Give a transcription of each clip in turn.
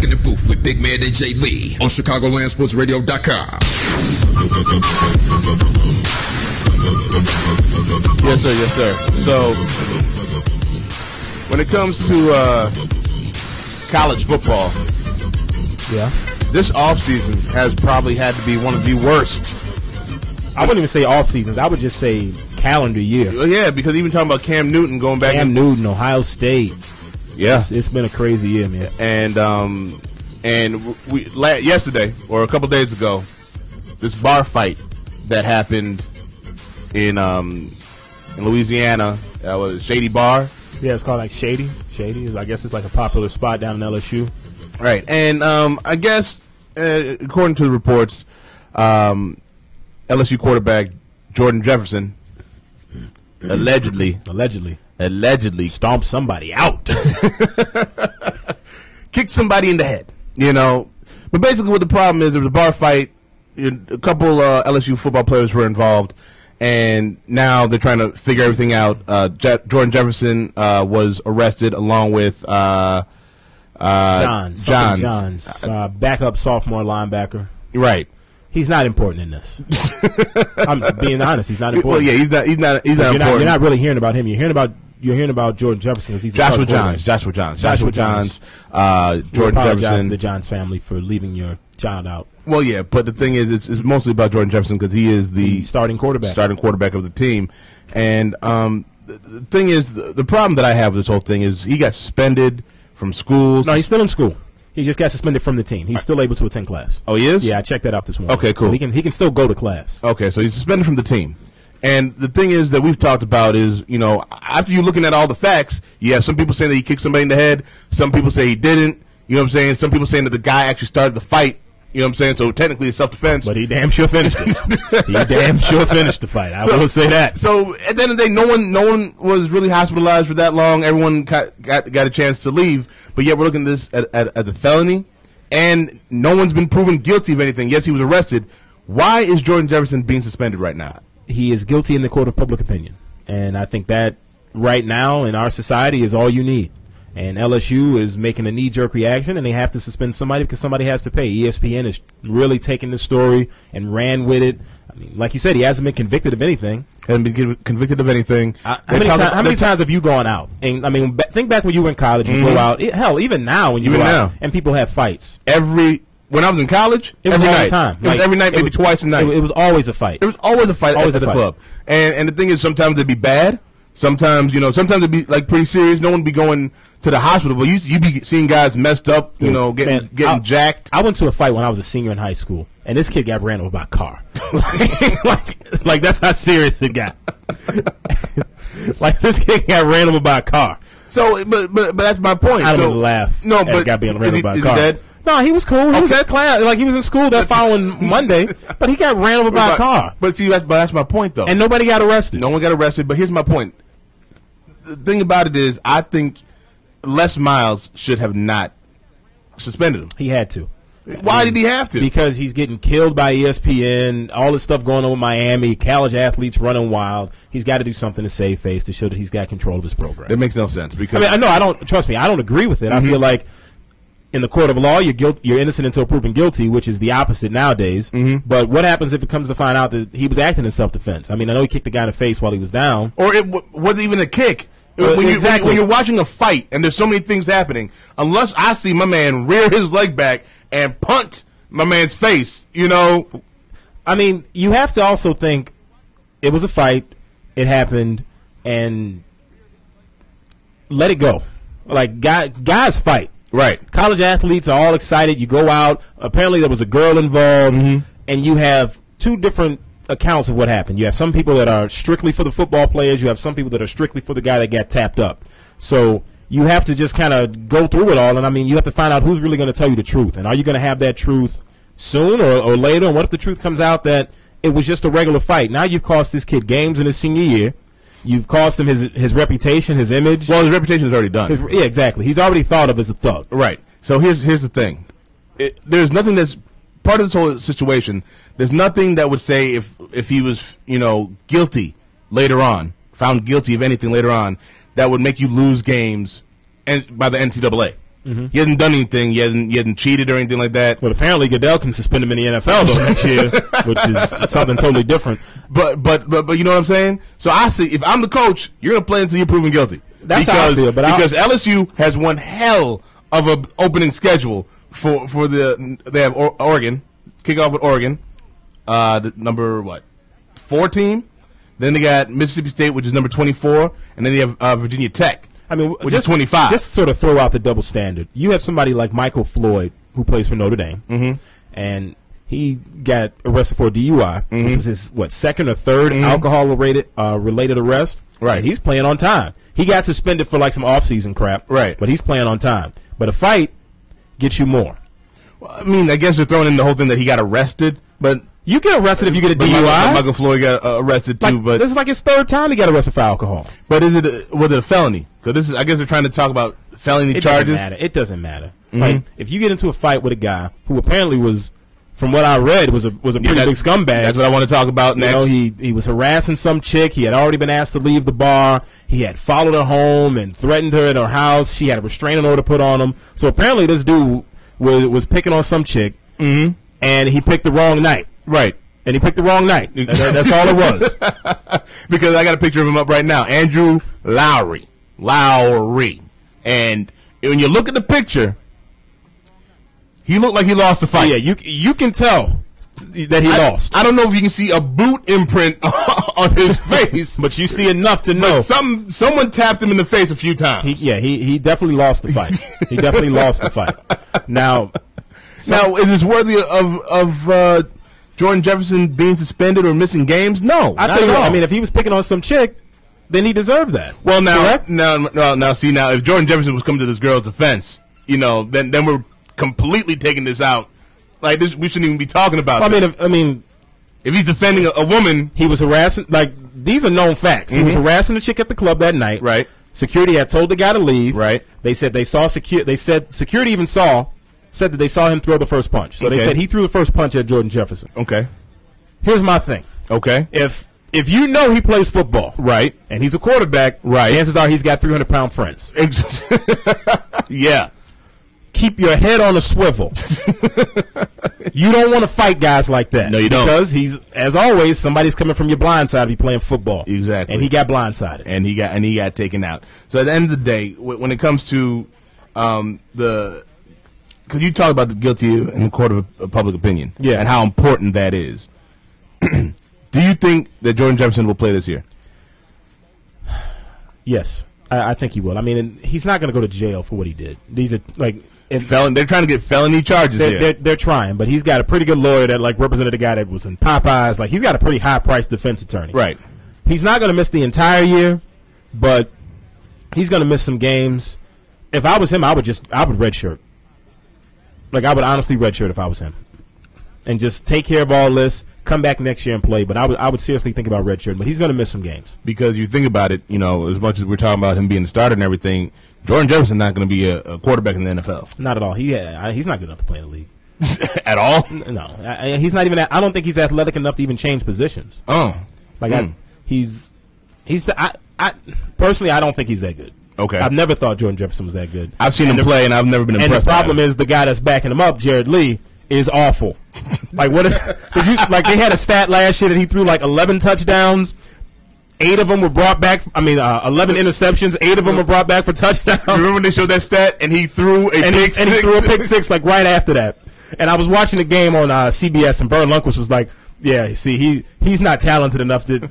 back in the booth with Big Man and Jay Lee on ChicagolandSportsRadio.com. Yes, sir. Yes, sir. So, when it comes to college football, yeah, this offseason has probably had to be one of the worst. I wouldn't even say off seasons. I would just say calendar year. Yeah, because even talking about Cam Newton going back. Cam Newton, Ohio State. Yeah, it's been a crazy year, man. And we yesterday or a couple days ago, this bar fight that happened in Louisiana, was Shady Bar. Yeah, it's called like Shady. Shady. I guess it's like a popular spot down in LSU. Right, and I guess according to the reports, LSU quarterback Jordan Jefferson allegedly stomped somebody out, kicked somebody in the head. You know, but basically what the problem is, there was a bar fight. A couple LSU football players were involved, and now they're trying to figure everything out. Jordan Jefferson was arrested along with Johns, backup sophomore linebacker. Right. He's not important in this. I'm being honest. He's not important. Well, yeah, he's not important. You're not really hearing about him. You're hearing about Jordan Jefferson. He's Joshua Johns. Jordan Jefferson. To the Johns family for leaving your child out. Well, yeah, but the thing is, it's mostly about Jordan Jefferson because he is the starting quarterback of the team. And the thing is, the problem that I have with this whole thing is he got suspended from schools. No, he's still in school. He just got suspended from the team. He's still able to attend class. Oh, he is? Yeah, I checked that out this morning. Okay, cool. So he can still go to class. Okay, so he's suspended from the team. And the thing is that we've talked about is, you know, after you're looking at all the facts, you have some people saying that he kicked somebody in the head. Some people say he didn't. You know what I'm saying? Some people saying that the guy actually started the fight. You know what I'm saying? So technically it's self-defense. But he damn sure finished it. He damn sure finished the fight. I will say that. So at the end of the day, no one was really hospitalized for that long. Everyone got a chance to leave. But yet we're looking at this as a felony. And no one's been proven guilty of anything. Yes, he was arrested. Why is Jordan Jefferson being suspended right now? He is guilty in the court of public opinion. And I think that right now in our society is all you need. And LSU is making a knee-jerk reaction, and they have to suspend somebody because somebody has to pay. ESPN is really taking this story and ran with it. I mean, like you said, he hasn't been convicted of anything. Hasn't been convicted of anything. How many times have you gone out? And I mean, think back when you were in college. You go out. Hell, even now when you go out, and people have fights. When I was in college, it was every all night. the time. It was every night, maybe twice a night. It was always a fight. There was always a fight at the club. And the thing is, sometimes it'd be bad. Sometimes it'd be like pretty serious. No one would be going to the hospital, but you be seeing guys messed up, getting jacked. I went to a fight when I was a senior in high school, and this kid got ran over by a car. like that's how serious it got. Like this kid got ran over by a car. So, but that's my point. I don't laugh. No, but got being ran over by a car. Is he dead? No, he was cool. He was at class. Like, he was in school that following Monday, but he got ran over by a car. But see, that's my point, though. And nobody got arrested. No one got arrested, but here's my point. The thing about it is, I think Les Miles should have not suspended him. He had to. Why did he have to? Because he's getting killed by ESPN, all this stuff going on with Miami, college athletes running wild. He's got to do something to save face to show that he's got control of his program. It makes no sense. Because I don't trust me. I don't agree with it. I feel like in the court of law, you're innocent until proven guilty, which is the opposite nowadays. But what happens if it comes to find out that he was acting in self-defense? I mean, I know he kicked the guy in the face while he was down. Or it wasn't even a kick. When you're watching a fight and there's so many things happening, unless I see my man rear his leg back and punt my man's face, I mean, you have to also think it was a fight, it happened, and let it go. Like, guys fight. Right. College athletes are all excited. You go out. Apparently there was a girl involved, and you have two different accounts of what happened. You have some people that are strictly for the football players. You have some people that are strictly for the guy that got tapped up. So you have to just kind of go through it all, and I mean, you have to find out who's really going to tell you the truth, and are you going to have that truth soon or later? And what if the truth comes out that it was just a regular fight? Now you've cost this kid games in his senior year. You've cost him his reputation, his image. Well, his reputation is already done. Yeah, exactly. He's already thought of as a thug. Right. So here's the thing. There's nothing that's part of this whole situation. There's nothing that would say if he was guilty later on, found guilty of anything later on, that would make you lose games by the NCAA. He hasn't done anything. He hasn't cheated or anything like that. Well, apparently Goodell can suspend him in the NFL though next year, which is something totally different. But you know what I'm saying? So I see, if I'm the coach, you're going to play until you're proven guilty. That's how I feel. But because LSU has one hell of an opening schedule for they have Oregon, kick off with Oregon, the number 4 team. Then they got Mississippi State, which is number 24, and then they have Virginia Tech. I mean, which is 25. Just to sort of throw out the double standard. You have somebody like Michael Floyd, who plays for Notre Dame, and he got arrested for a DUI, which was his, second or third alcohol-related arrest. Right. And he's playing on time. He got suspended for, some off-season crap. Right. But he's playing on time. But a fight gets you more. Well, I mean, I guess they're throwing in the whole thing that he got arrested, but... You get arrested if you get a DUI. Michael Floyd got arrested too, but this is his third time he got arrested for alcohol. But was it a felony? Because I guess they're trying to talk about felony charges. It doesn't matter. Like if you get into a fight with a guy who apparently was, from what I read, was a pretty big scumbag. That's what I want to talk about next. He was harassing some chick. He had already been asked to leave the bar. He had followed her home and threatened her at her house. She had a restraining order put on him. So apparently this dude was picking on some chick, and he picked the wrong night. Right. And he picked the wrong night. That's all it was. Because I got a picture of him up right now. Andrew Lowry. And when you look at the picture, he looked like he lost the fight. Yeah, you can tell that he lost. I don't know if you can see a boot imprint on his face. But you see enough to know. But someone tapped him in the face a few times. He definitely lost the fight. He definitely lost the fight. Now, is this worthy of Jordan Jefferson being suspended or missing games? No, I tell you what. I mean, if he was picking on some chick, then he deserved that. Well, now, see, if Jordan Jefferson was coming to this girl's defense, then we're completely taking this out. Like this, we shouldn't even be talking about. Well, if he's defending a woman, he was harassing. Like these are known facts. He was harassing the chick at the club that night. Right. Security had told the guy to leave. Right. They said they saw They said security even said that they saw him throw the first punch. So they said he threw the first punch at Jordan Jefferson. Okay. Here's my thing. Okay. If you know he plays football, right, and he's a quarterback, right, chances are he's got 300-pound friends. Yeah. Keep your head on a swivel. You don't want to fight guys like that. No, you don't. Because as always, somebody's coming from your blind side if you're playing football. Exactly. And he got blindsided. And he got taken out. So at the end of the day, when it comes to because you talk about the guilty in the court of public opinion, and how important that is. Do you think that Jordan Jefferson will play this year? Yes, I think he will. I mean, and he's not going to go to jail for what he did. These are they're trying to get felony charges here. They're trying, but he's got a pretty good lawyer that represented a guy that was in Popeyes. Like he's got a pretty high-priced defense attorney. Right. He's not going to miss the entire year, but he's going to miss some games. If I was him, I would redshirt. Like, I would honestly redshirt if I was him. And just take care of all this, come back next year and play. But I would seriously think about redshirting. But he's going to miss some games. Because you think about it, as much as we're talking about him being the starter and everything, Jordan Jefferson's not going to be a quarterback in the NFL. Not at all. He's not good enough to play in the league. At all? No. He's not even I don't think he's athletic enough to even change positions. Oh. Personally, I don't think he's that good. Okay. I've never thought Jordan Jefferson was that good. I've seen him play, and I've never been impressed. And the problem is the guy that's backing him up, Jared Lee, is awful. Like, what did you like? They had a stat last year that he threw 11 touchdowns. 8 of them were brought back. 11 interceptions. 8 of them were brought back for touchdowns. Remember when they showed that stat and he threw a pick six? And he threw a pick six right after that. And I was watching the game on CBS, and Vern Lundquist was like, "Yeah, see, he's not talented enough to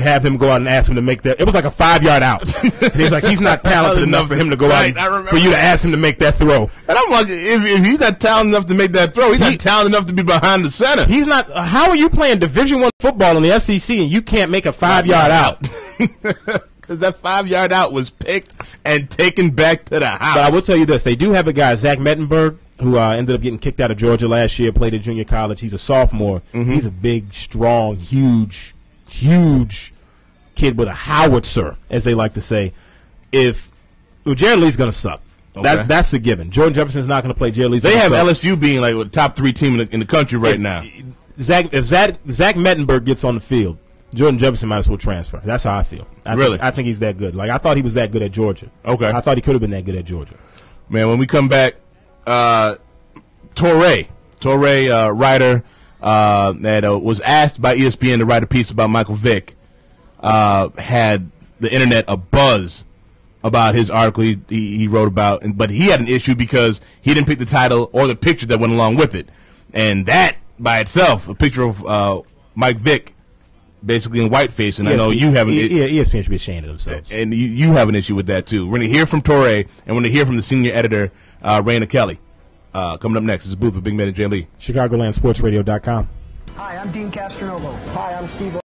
have him go out and ask him to make that." It was like a 5-yard out. And he's like, "He's not talented enough for him to go out for you to ask him to make that throw." And I'm like, if he's not talented enough to make that throw, he's not talented enough to be behind the center. He's not. How are you playing Division I football in the SEC and you can't make a 5-yard out? Because that 5-yard out was picked and taken back to the house. But I will tell you this: they do have a guy, Zach Mettenberg, who ended up getting kicked out of Georgia last year, played at junior college. He's a sophomore. He's a big, strong, huge kid with a howitzer, as they like to say. Jared Lee's going to suck. Okay. That's a given. Jordan Jefferson's not going to play. Jared Lee's They have suck. LSU being like a top 3 team in the country right now. If Zach Mettenberg gets on the field, Jordan Jefferson might as well transfer. That's how I feel. I think he's that good. Like, I thought he was that good at Georgia. Okay. I thought he could have been that good at Georgia. Man, when we come back, Torre, writer that was asked by ESPN to write a piece about Michael Vick, had the internet abuzz about his article he wrote about, but he had an issue because he didn't pick the title or the picture that went along with it. And that, by itself, a picture of Mike Vick, basically in whiteface, and I know you have an ESPN should be ashamed of themselves. And you have an issue with that, too. We're going to hear from Torre, and we're going to hear from the senior editor, Raina Kelly. Coming up next is the booth with Big Man and Jay Lee. ChicagolandSportsRadio.com. Hi, I'm Dean Castronovo. Hi, I'm Steve